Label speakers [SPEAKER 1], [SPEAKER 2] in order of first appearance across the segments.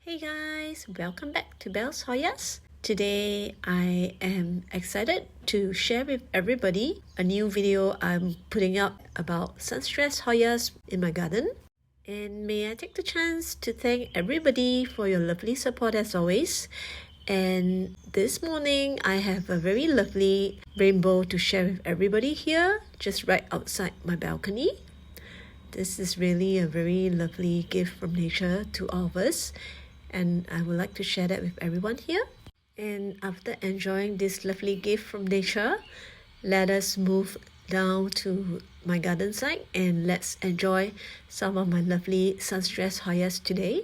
[SPEAKER 1] Hey guys, welcome back to Belle's Hoyas. Today I am excited to share with everybody a new video I'm putting up about sun-stressed Hoyas in my garden. And may I take the chance to thank everybody for your lovely support as always. And this morning I have a very lovely rainbow to share with everybody here, just right outside my balcony. This is really a very lovely gift from nature to all of us, and I would like to share that with everyone here. And after enjoying this lovely gift from nature, let us move down to my garden site and let's enjoy some of my lovely sun-stressed Hoyas today.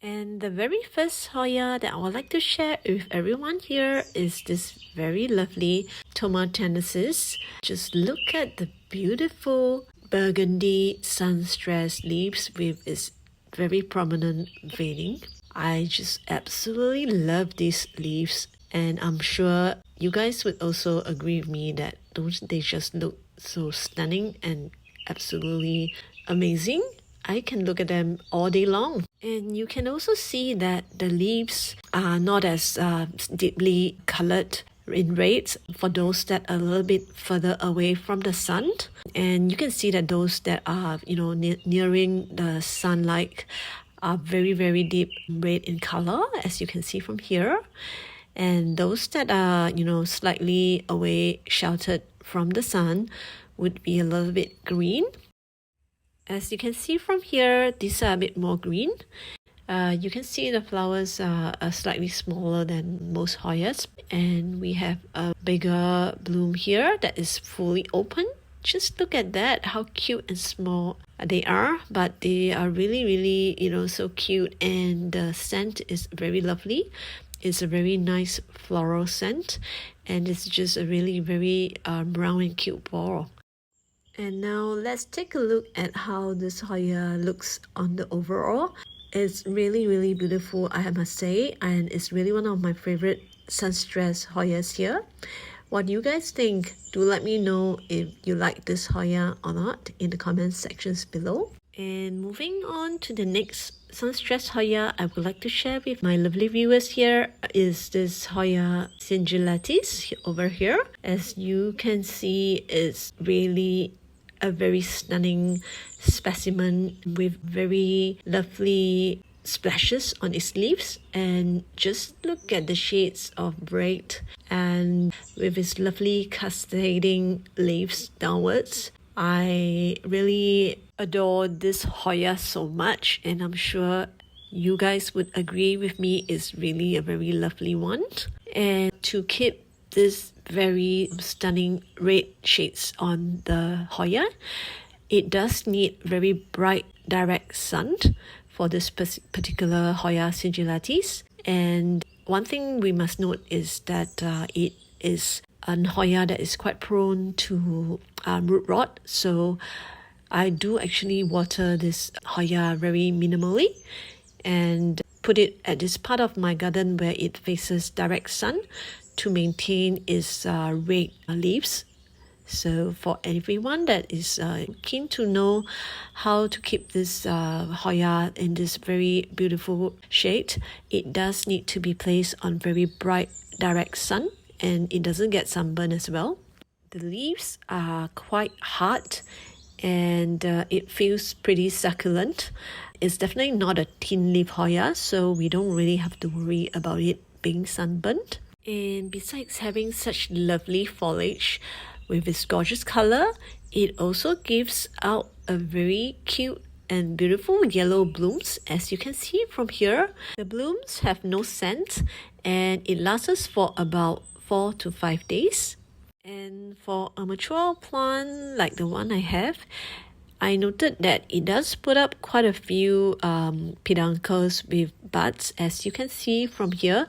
[SPEAKER 1] And the very first Hoya that I would like to share with everyone here is this very lovely Tomataesis. Just look at the beautiful burgundy sun-stressed leaves with its very prominent veining. I just absolutely love these leaves, and I'm sure you guys would also agree with me that don't they just look so stunning and absolutely amazing? I can look at them all day long. And you can also see that the leaves are not as deeply colored in red for those that are a little bit further away from the sun. And you can see that those that are, nearing the sunlight are very deep red in color, as you can see from here. And those that are, slightly away, sheltered from the sun, would be a little bit green. As you can see from here, these are a bit more green. You can see the flowers are slightly smaller than most Hoyas, and we have a bigger bloom here that is fully open. Just look at that, how cute and small they are, but they are really, so cute, and the scent is very lovely. It's a very nice floral scent, and it's just a really very brown and cute ball. And now let's take a look at how this Hoya looks on the overall. It's really beautiful, I must say, and it's really one of my favorite sun-stressed Hoyas here. What do you guys think? Do let me know if you like this Hoya or not in the comment sections below. And moving on to the next sun-stressed Hoya I would like to share with my lovely viewers here is this Hoya Sigilatis over here. As you can see, it's really a very stunning specimen with very lovely splashes on its leaves, and just look at the shades of red, and with its lovely cascading leaves downwards. I really adore this Hoya so much, and I'm sure you guys would agree with me, it's really a very lovely one. And to keep this very stunning red shades on the Hoya, it does need very bright direct sun for this particular Hoya Sigilatis. And one thing we must note is that it is a Hoya that is quite prone to root rot. So I do actually water this Hoya very minimally and put it at this part of my garden where it faces direct sun to maintain its red leaves. So for everyone that is keen to know how to keep this Hoya in this very beautiful shade, it does need to be placed on very bright direct sun, and it doesn't get sunburn as well. The leaves are quite hard, and it feels pretty succulent. It's definitely not a thin leaf Hoya, so we don't really have to worry about it being sunburnt. And besides having such lovely foliage with its gorgeous color, it also gives out a very cute and beautiful yellow blooms. As you can see from here, the blooms have no scent, and it lasts for about 4 to 5 days. And for a mature plant like the one I have, I noted that it does put up quite a few peduncles with buds. As you can see from here,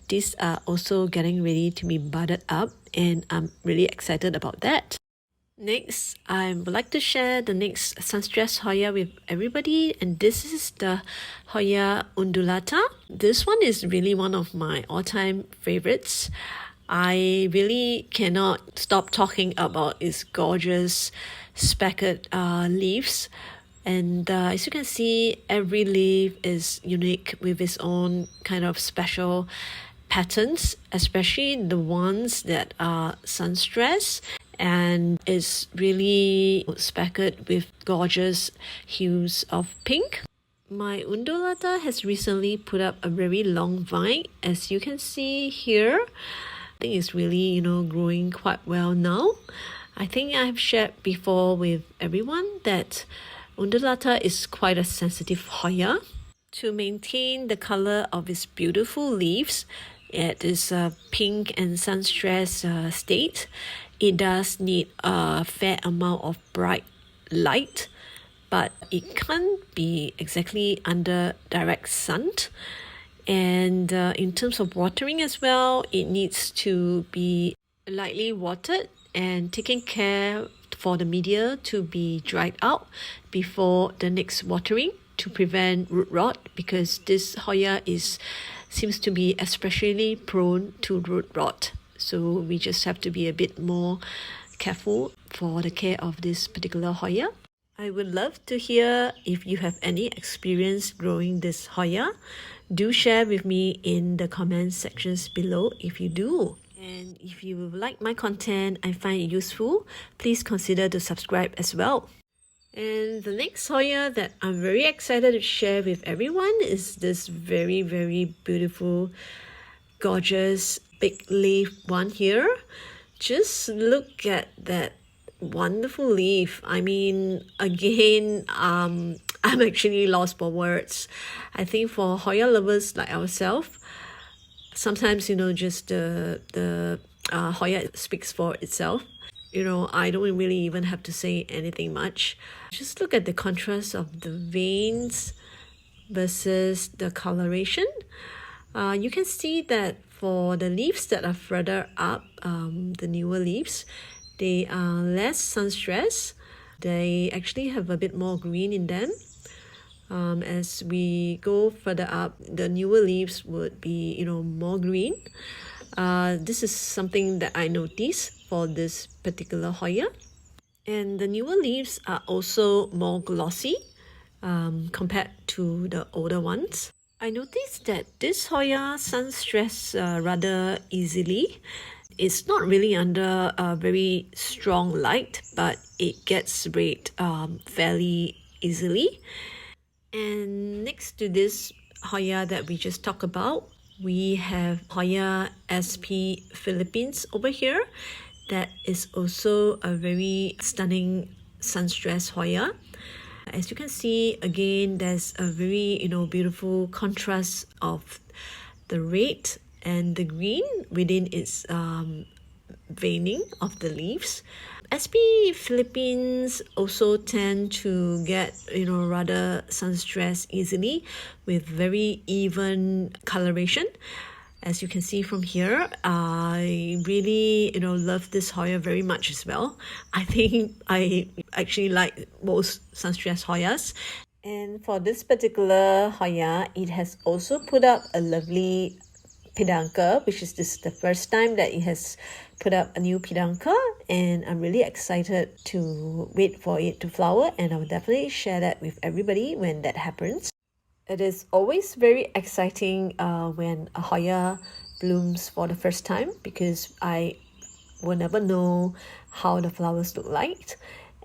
[SPEAKER 1] these are also getting ready to be budded up, and I'm really excited about that. Next, I would like to share the next sun-stressed Hoya with everybody, and this is the Hoya Undulata. This one is really one of my all-time favorites. I really cannot stop talking about its gorgeous speckled leaves And as you can see, every leaf is unique with its own kind of special patterns, especially the ones that are sunstressed and is really speckled with gorgeous hues of pink. My Undulata has recently put up a very long vine, as you can see here. I think it's really, growing quite well now. I think I've shared before with everyone that Undulata is quite a sensitive Hoya. To maintain the color of its beautiful leaves at its pink and sunstressed state, it does need a fair amount of bright light, but it can't be exactly under direct sun. And in terms of watering as well, it needs to be lightly watered and taking care for the media to be dried out before the next watering to prevent root rot, because this Hoya seems to be especially prone to root rot. So we just have to be a bit more careful for the care of this particular Hoya. I would love to hear if you have any experience growing this Hoya. Do share with me in the comment sections below if you do. And if you like my content and find it useful, please consider to subscribe as well. And the next Hoya that I'm very excited to share with everyone is this very, very beautiful, gorgeous, big leaf one here. Just look at that wonderful leaf. I mean, again, I'm actually lost for words. I think for Hoya lovers like ourselves, sometimes, just the Hoya speaks for itself. I don't really even have to say anything much. Just look at the contrast of the veins versus the coloration. You can see that for the leaves that are further up, the newer leaves, they are less sunstressed. They actually have a bit more green in them. As we go further up, the newer leaves would be, more green. This is something that I noticed for this particular Hoya. And the newer leaves are also more glossy compared to the older ones. I noticed that this Hoya sunstressed rather easily. It's not really under a very strong light, but it gets red fairly easily. And next to this Hoya that we just talked about, we have Hoya SP Philippines over here. That is also a very stunning sunstressed Hoya. As you can see, again, there's a very beautiful contrast of the red and the green within its veining of the leaves. SP Philippines also tend to get rather sunstressed easily with very even coloration. As you can see from here, I really love this Hoya very much as well. I think I actually like most sunstressed Hoyas. And for this particular Hoya, it has also put up a lovely peduncle, which is the first time that it has put up a new peduncle, and I'm really excited to wait for it to flower, and I will definitely share that with everybody when that happens. It is always very exciting when a Hoya blooms for the first time, because I will never know how the flowers look like.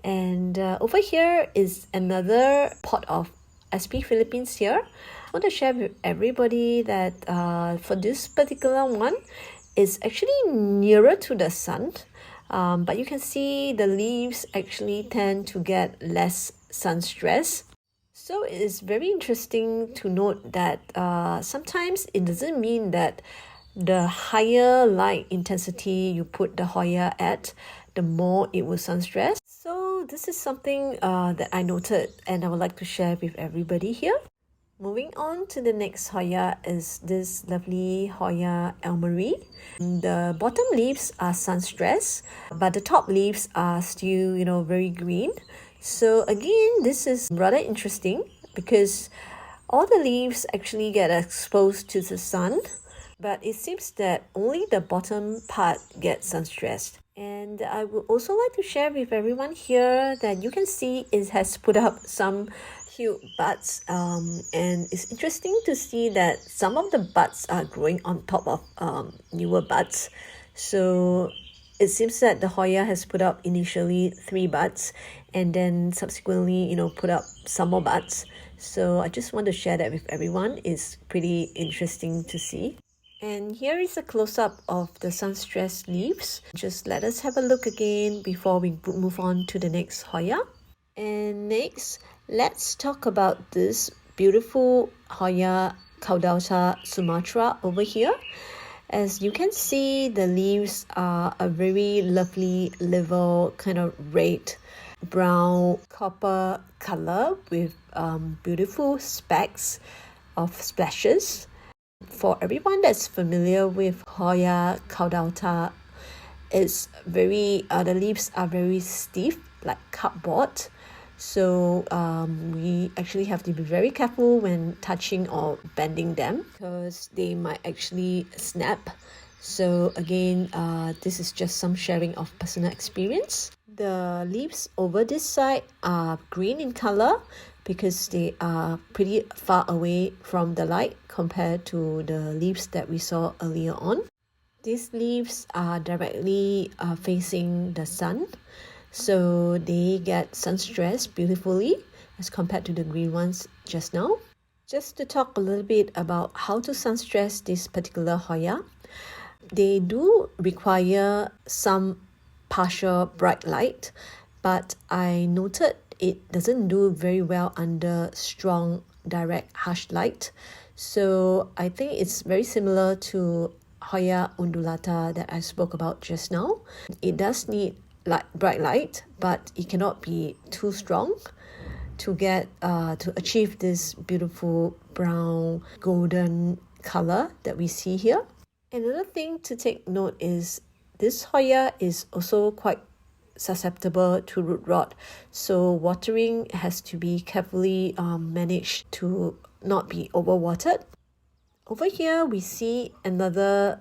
[SPEAKER 1] And over here is another pot of SP Philippines here. I want to share with everybody that for this particular one, it's actually nearer to the sun. But you can see the leaves actually tend to get less sun stress. So it is very interesting to note that sometimes it doesn't mean that the higher light intensity you put the Hoya at, the more it will sun stress. So this is something that I noted and I would like to share with everybody here. Moving on to the next Hoya is this lovely Hoya Elmeri. The bottom leaves are sun-stressed, but the top leaves are still, very green. So again, this is rather interesting because all the leaves actually get exposed to the sun, but it seems that only the bottom part gets sun-stressed. And I would also like to share with everyone here that you can see it has put up some cute buds, and it's interesting to see that some of the buds are growing on top of newer buds. So it seems that the Hoya has put up initially 3 buds and then subsequently, put up some more buds. So I just want to share that with everyone. It's pretty interesting to see. And here is a close-up of the sun-stressed leaves. Just let us have a look again before we move on to the next Hoya. And next, let's talk about this beautiful Hoya Caudata Sumatra over here. As you can see, the leaves are a very lovely little kind of red, brown, copper color with beautiful specks of splashes. For everyone that's familiar with Hoya Caudata, the leaves are very stiff, like cardboard. So we actually have to be very careful when touching or bending them because they might actually snap. So again, this is just some sharing of personal experience. The leaves over this side are green in color because they are pretty far away from the light compared to the leaves that we saw earlier on. These leaves are directly facing the sun, so they get sun stress beautifully as compared to the green ones just now. Just to talk a little bit about how to sun stress this particular Hoya, they do require some partial bright light, but I noted it doesn't do very well under strong direct harsh light. So I think it's very similar to Hoya Undulata that I spoke about just now. It does need bright light, but it cannot be too strong to achieve this beautiful brown golden color that we see here. Another thing to take note is this Hoya is also quite susceptible to root rot, so watering has to be carefully managed to not be overwatered. Over here we see another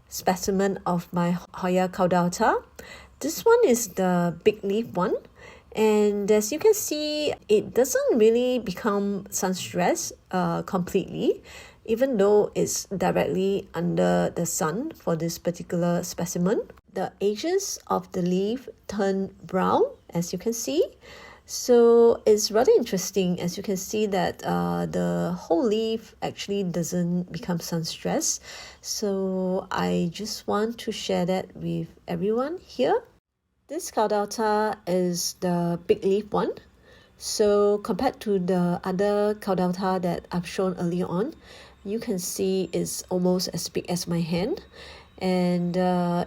[SPEAKER 1] specimen of my Hoya Caudata. This one is the big leaf one, and as you can see, it doesn't really become sun stressed completely, even though it's directly under the sun for this particular specimen. The edges of the leaf turn brown, as you can see. So it's rather interesting, as you can see that the whole leaf actually doesn't become sun stressed. So I just want to share that with everyone here. This Caudata is the big leaf one. So compared to the other Caudata that I've shown earlier on, you can see it's almost as big as my hand. And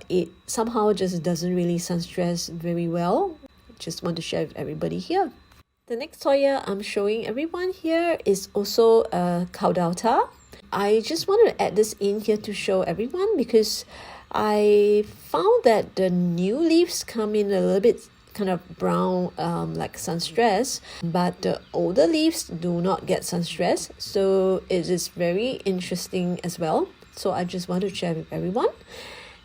[SPEAKER 1] it somehow just doesn't really sun stress very well. Just want to share with everybody here. The next Hoya I'm showing everyone here is also a Caudata. I just wanted to add this in here to show everyone because I found that the new leaves come in a little bit kind of brown, like sun stress, but the older leaves do not get sun stress. So it is very interesting as well. So I just want to share with everyone.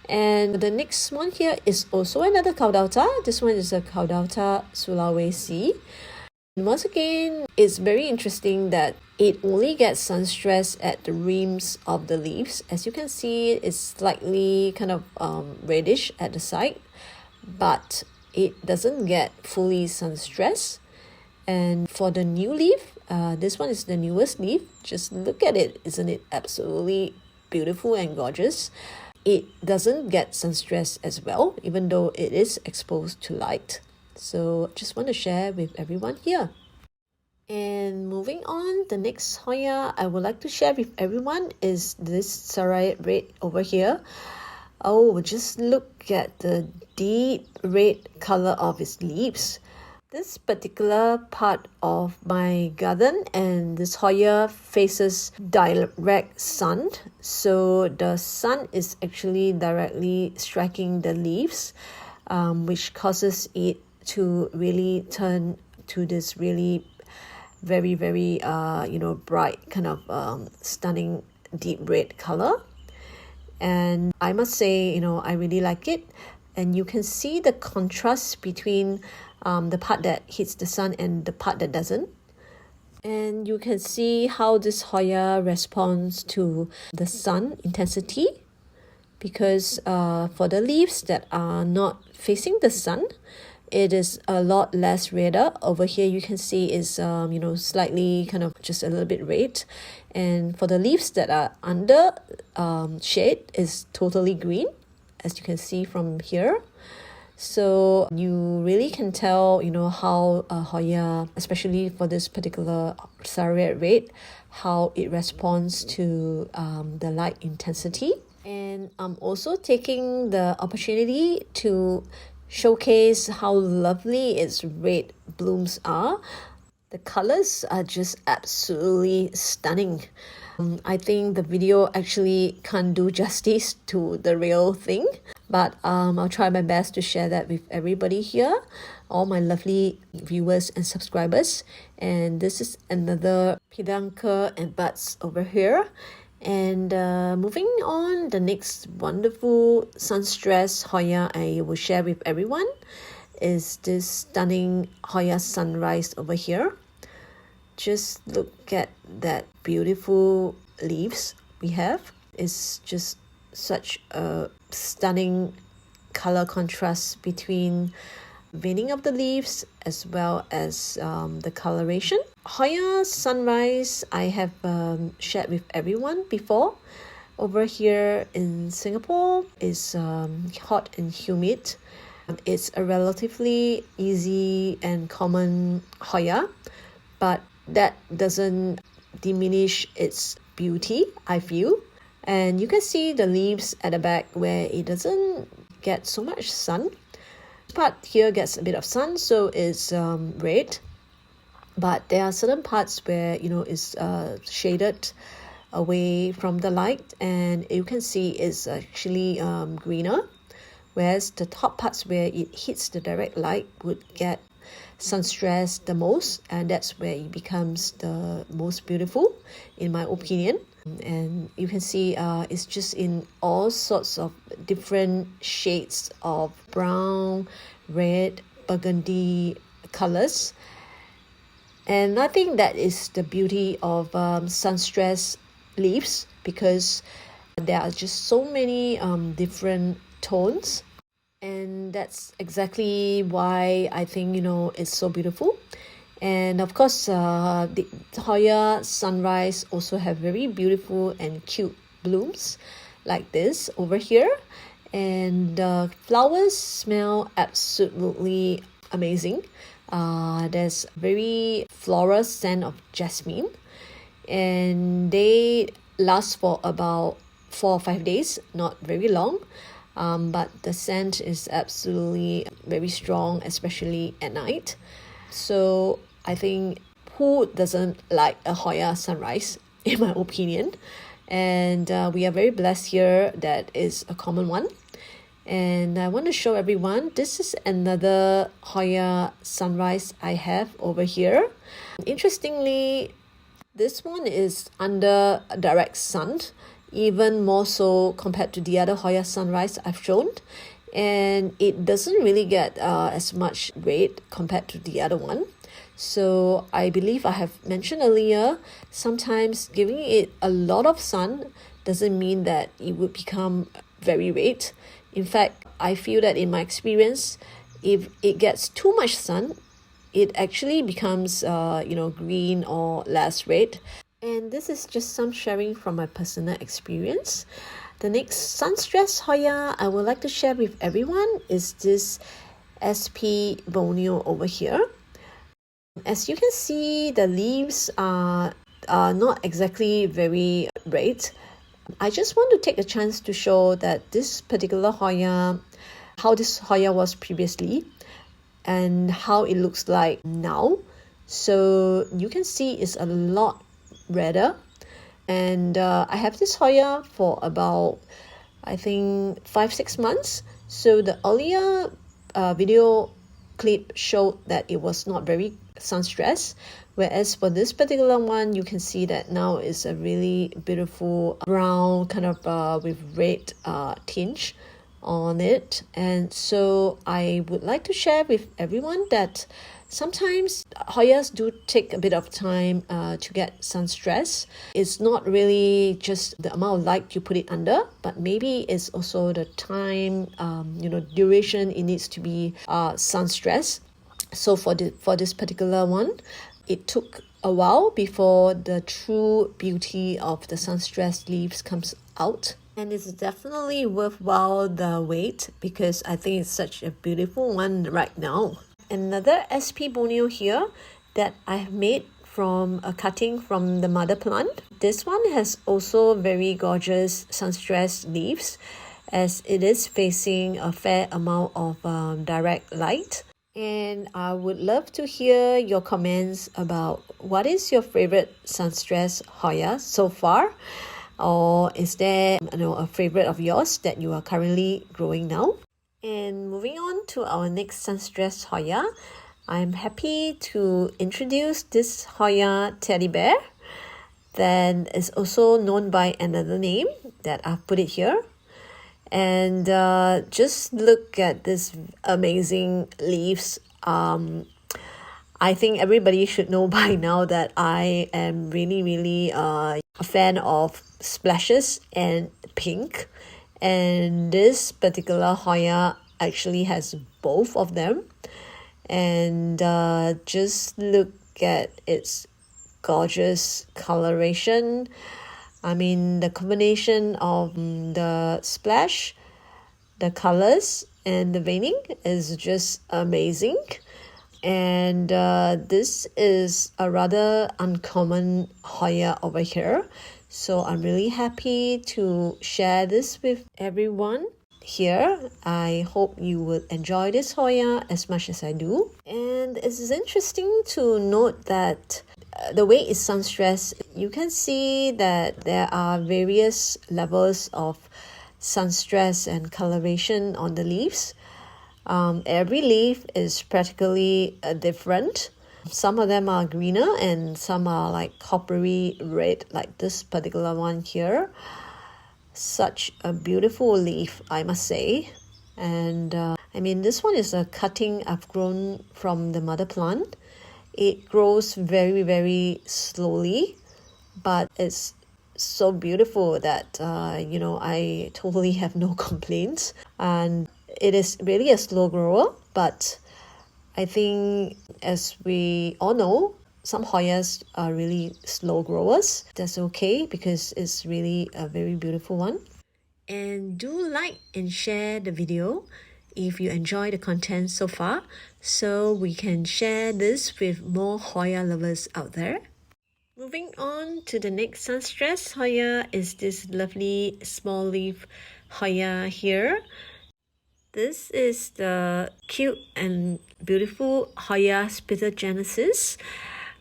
[SPEAKER 1] And the next one here is also another Caudata. This one is a Caudata Sulawesi. And once again, it's very interesting that it only gets sun stress at the rims of the leaves. As you can see, it's slightly kind of reddish at the side, but it doesn't get fully sun stress. And for the new leaf, this one is the newest leaf. Just look at it. Isn't it absolutely beautiful and gorgeous? It doesn't get sun stress as well, even though it is exposed to light. So just want to share with everyone here. And moving on, the next Hoya I would like to share with everyone is this Sariae Red over here. Oh, just look at the deep red color of its leaves. This particular part of my garden and this Hoya faces direct sun. So the sun is actually directly striking the leaves, which causes it to really turn to this really very, very, bright kind of stunning deep red color. And I must say, I really like it. And you can see the contrast between the part that hits the sun and the part that doesn't. And you can see how this Hoya responds to the sun intensity, because for the leaves that are not facing the sun, it is a lot less redder. Over here you can see is slightly kind of just a little bit red, and for the leaves that are under shade is totally green, as you can see from here. So you really can tell, how Hoya, especially for this particular Sariae Red, how it responds to the light intensity. And I'm also taking the opportunity to showcase how lovely its red blooms are. The colors are just absolutely stunning. I think the video actually can't do justice to the real thing, but I'll try my best to share that with everybody here, all my lovely viewers and subscribers. And this is another peduncle and buds over here. And moving on, the next wonderful sun-stressed Hoya I will share with everyone is this stunning Hoya Sunrise over here. Just look at that beautiful leaves we have. It's just such a stunning color contrast between veining of the leaves as well as the coloration. Hoya Sunrise I have shared with everyone before. Over here in Singapore is hot and humid. It's a relatively easy and common Hoya, but that doesn't diminish its beauty, I feel. And you can see the leaves at the back where it doesn't get so much sun. Part here gets a bit of sun, so it's red. But there are certain parts where it's shaded away from the light, and you can see it's actually greener. Whereas the top parts where it hits the direct light would get sun stress the most, and that's where it becomes the most beautiful, in my opinion. And you can see it's just in all sorts of different shades of brown, red, burgundy colors. And I think that is the beauty of sun-stressed leaves, because there are just so many different tones. And that's exactly why I think, it's so beautiful. And of course, the Hoya Sunrise also have very beautiful and cute blooms like this over here. And the flowers smell absolutely amazing. There's very floral scent of jasmine, and they last for about 4 or 5 days, not very long. But the scent is absolutely very strong, especially at night. So I think who doesn't like a Hoya Sunrise, in my opinion. And we are very blessed here that is a common one. And I want to show everyone, this is another Hoya Sunrise I have over here. Interestingly, this one is under direct sun, even more so compared to the other Hoya Sunrise I've shown. And it doesn't really get as much red compared to the other one. So I believe I have mentioned earlier, sometimes giving it a lot of sun doesn't mean that it would become very red. In fact, I feel that in my experience, if it gets too much sun, it actually becomes green or less red. And this is just some sharing from my personal experience. The next sun-stressed Hoya I would like to share with everyone is this SP Borneo over here. As you can see, the leaves are not exactly very red. I just want to take a chance to show that this particular Hoya, how this Hoya was previously and how it looks like now. So you can see it's a lot redder. And I have this Hoya for about, I think, 5-6 months. So the earlier video clip showed that it was not very sun stressed, whereas for this particular one, you can see that now is a really beautiful brown kind of with red tinge on it. And so I would like to share with everyone that sometimes Hoyas do take a bit of time to get sun stress. It's not really just the amount of light you put it under, but maybe it's also the time, duration it needs to be sun stress. So for this particular one, it took a while before the true beauty of the sun stressed leaves comes out. And it's definitely worthwhile the wait, because I think it's such a beautiful one right now. Another SP Borneo here that I have made from a cutting from the mother plant. This one has also very gorgeous sun-stressed leaves, as it is facing a fair amount of direct light. And I would love to hear your comments about what is your favorite sun-stressed Hoya so far. Or is there a favorite of yours that you are currently growing now? And moving on to our next sun-stressed Hoya, I'm happy to introduce this Hoya teddy bear that is also known by another name that I've put it here. And just look at this amazing leaves. I think everybody should know by now that I am really a fan of splashes and pink, and this particular Hoya actually has both of them. And just look at its gorgeous coloration. I mean, the combination of the splash, the colors, and the veining is just amazing. And this is a rather uncommon Hoya over here, so I'm really happy to share this with everyone here. I hope you will enjoy this Hoya as much as I do. And it's interesting to note that the way it's sun stressed, you can see that there are various levels of sun stress and coloration on the leaves. Every leaf is practically different. Some of them are greener and some are like coppery red, like this particular one here. Such a beautiful leaf, I must say. And this one is a cutting I've grown from the mother plant. It grows very slowly, but it's so beautiful that I totally have no complaints. And it is really a slow grower, but I think, as we all know, some Hoyas are really slow growers. That's okay, because it's really a very beautiful one. And do like and share the video if you enjoy the content so far, so we can share this with more Hoya lovers out there. Moving on to the next sun-stressed Hoya is this lovely small leaf Hoya here. This is the cute and beautiful Hoya Spitagenesis.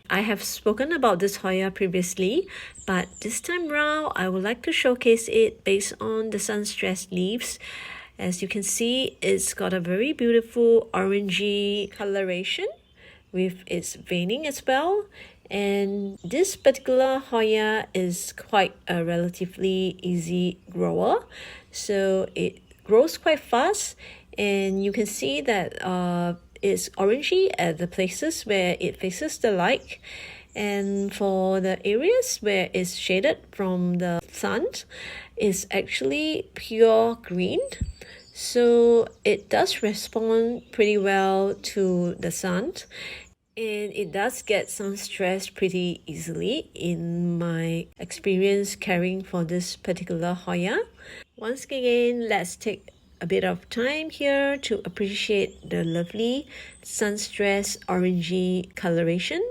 [SPEAKER 1] I have spoken about this Hoya previously, but this time round I would like to showcase it based on the sun-stressed leaves. As you can see, it's got a very beautiful orangey coloration with its veining as well. And this particular Hoya is quite a relatively easy grower, so it grows quite fast, and you can see that it's orangey at the places where it faces the light, and for the areas where it's shaded from the sun, it's actually pure green. So it does respond pretty well to the sun, and it does get sun stressed pretty easily in my experience caring for this particular Hoya. Once again, let's take a bit of time here to appreciate the lovely sun-stressed orangey coloration.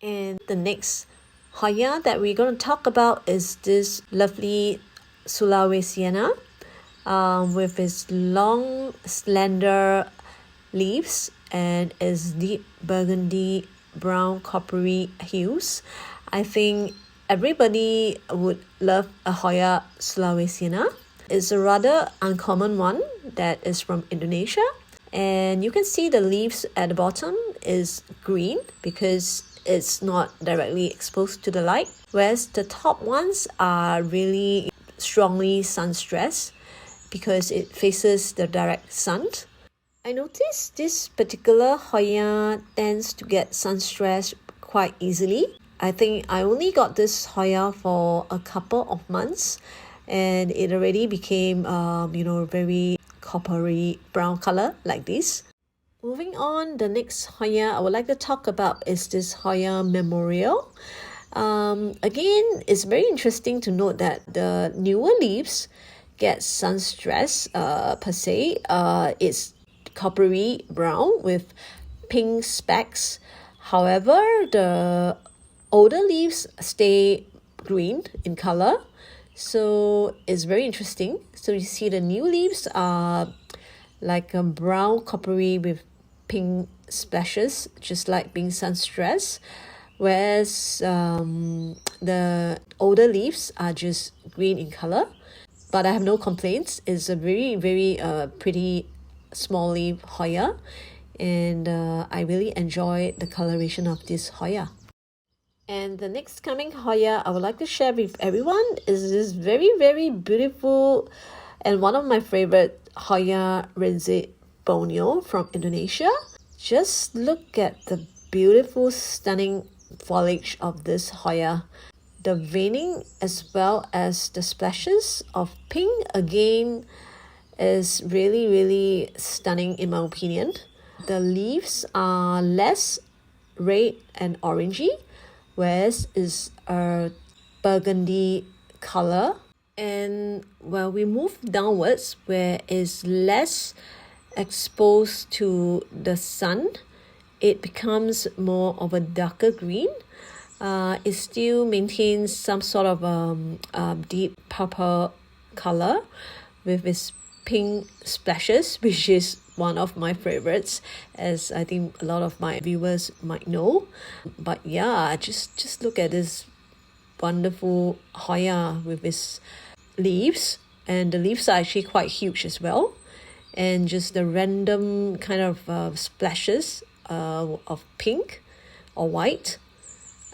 [SPEAKER 1] And the next Hoya that we're going to talk about is this lovely Sulawesiana with its long, slender leaves and its deep burgundy, brown, coppery hues. I think everybody would love a Hoya Sulawesiana. It's a rather uncommon one that is from Indonesia, and you can see the leaves at the bottom is green because it's not directly exposed to the light, whereas the top ones are really strongly sun stressed because it faces the direct sun. I noticed this particular Hoya tends to get sun stress quite easily. I think I only got this Hoya for a couple of months and it already became very coppery brown color like this. Moving on, the next Hoya I would like to talk about is this Hoya Memoria. Again, it's very interesting to note that the newer leaves get sun stress per se. It's coppery brown with pink specks. However, the older leaves stay green in color. So it's very interesting. So you see the new leaves are like a brown coppery with pink splashes, just like being sun stressed, whereas the older leaves are just green in color. But I have no complaints. It's a very pretty small leaf Hoya, and I really enjoy the coloration of this Hoya. And the next coming Hoya I would like to share with everyone is this very beautiful and one of my favorite Hoya Rinzil Borneo from Indonesia. Just look at the beautiful, stunning foliage of this Hoya. The veining as well as the splashes of pink again is really stunning in my opinion. The leaves are less red and orangey, whereas is a burgundy color. And when we move downwards, where it's less exposed to the sun, it becomes more of a darker green. It still maintains some sort of deep purple color with its pink splashes, which is one of my favorites, as I think a lot of my viewers might know. But yeah, just look at this wonderful Hoya with its leaves, and the leaves are actually quite huge as well, and just the random kind of splashes of pink or white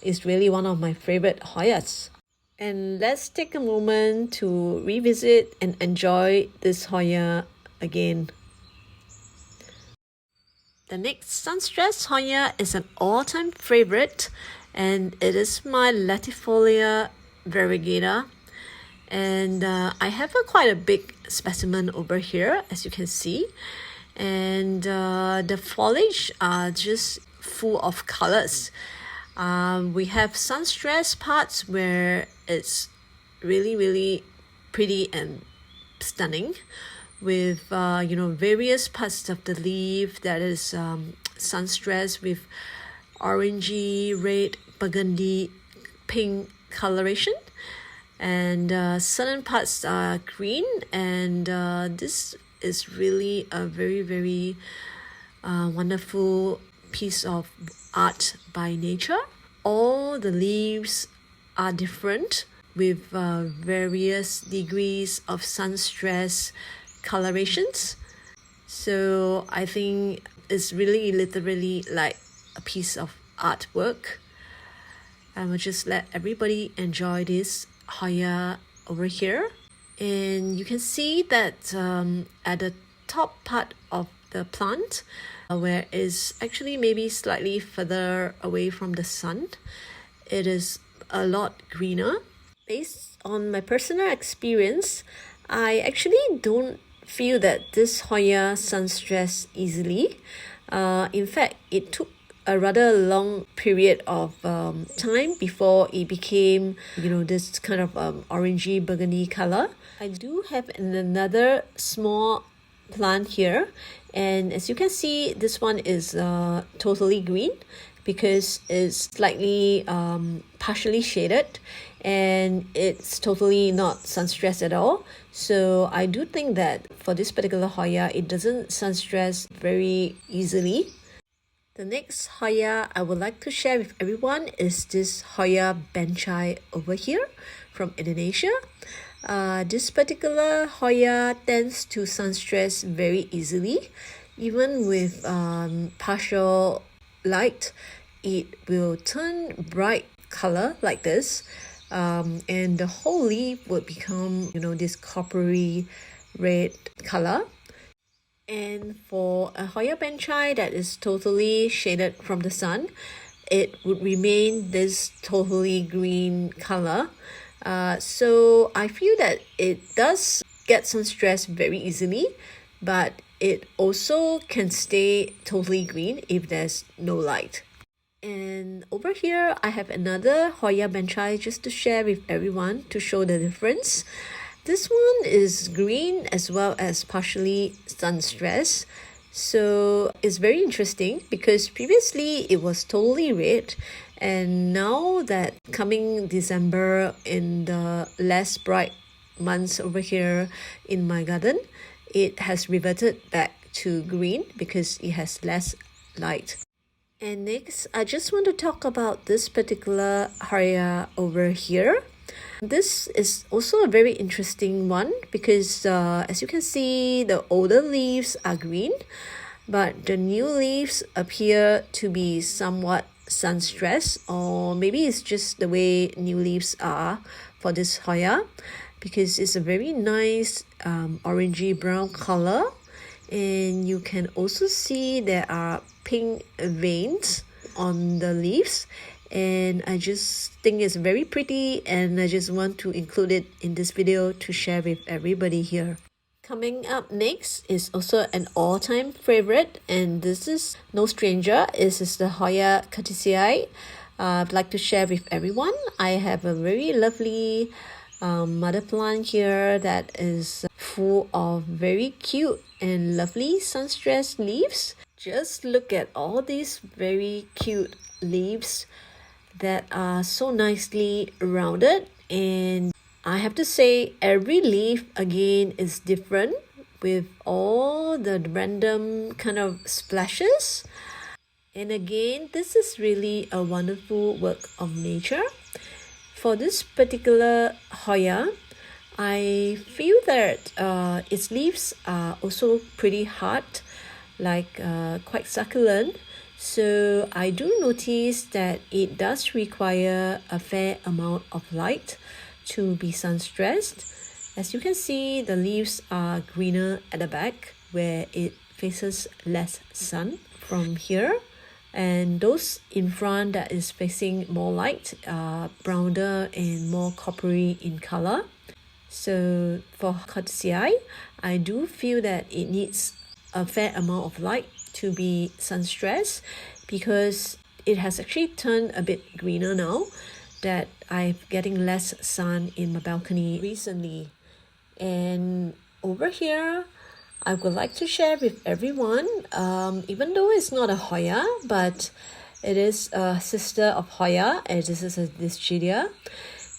[SPEAKER 1] is really one of my favorite Hoyas. And let's take a moment to revisit and enjoy this Hoya again. The next sun-stressed Hoya is an all-time favorite, and it is my Latifolia variegata. And I have quite a big specimen over here, as you can see. And the foliage are just full of colors. We have sun-stressed parts where it's really pretty and stunning, with various parts of the leaf that is sun-stressed with orangey, red, burgundy, pink coloration, and certain parts are green, and this is really a very wonderful piece of art by nature. All the leaves are different with various degrees of sun stress colorations. So I think it's really literally like a piece of artwork. I will just let everybody enjoy this Hoya over here. And you can see that at the top part of the plant, where it's actually maybe slightly further away from the sun, it is a lot greener. Based on my personal experience, I actually don't feel that this Hoya sun stress easily. In fact, it took a rather long period of time before it became this kind of orangey burgundy color. I do have another small plant here, and as you can see, this one is totally green because it's slightly partially shaded, and it's totally not sun stressed at all. So I do think that for this particular Hoya, it doesn't sun stress very easily. The next Hoya I would like to share with everyone is this Hoya Benchaii over here from Indonesia. This particular Hoya tends to sun stress very easily. Even with partial light, it will turn bright color like this, and the whole leaf would become this coppery red color. And for a Hoya Benchaii that is totally shaded from the sun, it would remain this totally green color. So I feel that it does get sun stress very easily, but it also can stay totally green if there's no light. And over here, I have another Hoya Benchaii just to share with everyone to show the difference. This one is green as well as partially sun stressed. So it's very interesting because previously it was totally red, and now that coming December in the less bright months over here in my garden, it has reverted back to green because it has less light. And next, I just want to talk about this particular Hoya over here. This is also a very interesting one because as you can see, the older leaves are green, but the new leaves appear to be somewhat sun stressed, or maybe it's just the way new leaves are for this Hoya, because it's a very nice orangey brown color, and you can also see there are pink veins on the leaves, and I just think it's very pretty, and I just want to include it in this video to share with everybody here. Coming up next is also an all-time favorite, and this is no stranger. This is the Hoya Curtisii. I'd like to share with everyone. I have a very lovely mother plant here that is full of very cute and lovely sun-stressed leaves. Just look at all these very cute leaves that are so nicely rounded, and I have to say every leaf again is different with all the random kind of splashes. And again, this is really a wonderful work of nature. For this particular Hoya, I feel that its leaves are also pretty hard, like quite succulent. So I do notice that it does require a fair amount of light to be sun stressed. As you can see, the leaves are greener at the back where it faces less sun from here, and those in front that is facing more light are browner and more coppery in color. So for Curtisii, I do feel that it needs a fair amount of light to be sun stressed, because it has actually turned a bit greener now that I'm getting less sun in my balcony recently. And over here, I would like to share with everyone, even though it's not a Hoya, but it is a sister of Hoya, and this is a Dischidia.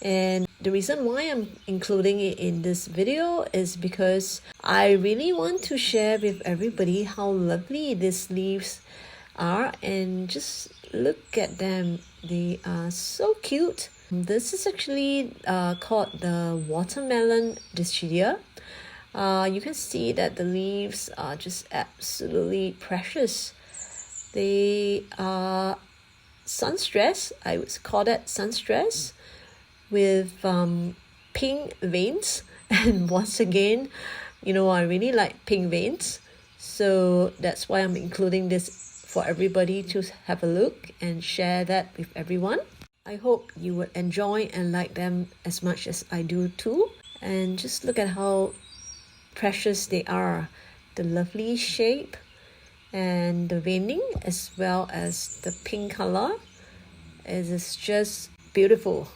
[SPEAKER 1] And the reason why I'm including it in this video is because I really want to share with everybody how lovely these leaves are, and just look at them. They are so cute. This is actually called the watermelon Dischidia. You can see that the leaves are just absolutely precious. They are sun stress. I would call that sun stress, with pink veins. And once again, you know, I really like pink veins, so that's why I'm including this for everybody to have a look and share that with everyone. I hope you would enjoy and like them as much as I do too. And just look at how precious they are. The lovely shape and the veining, as well as the pink color. It is just beautiful.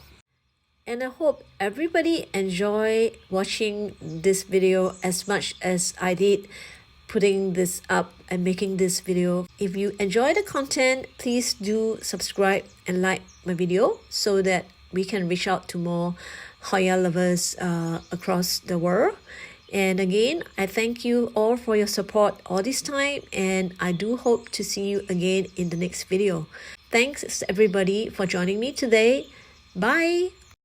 [SPEAKER 1] And I hope everybody enjoy watching this video as much as I did putting this up and making this video. If you enjoy the content, please do subscribe and like my video so that we can reach out to more Hoya lovers across the world. And again, I thank you all for your support all this time, and I do hope to see you again in the next video. Thanks everybody for joining me today. Bye!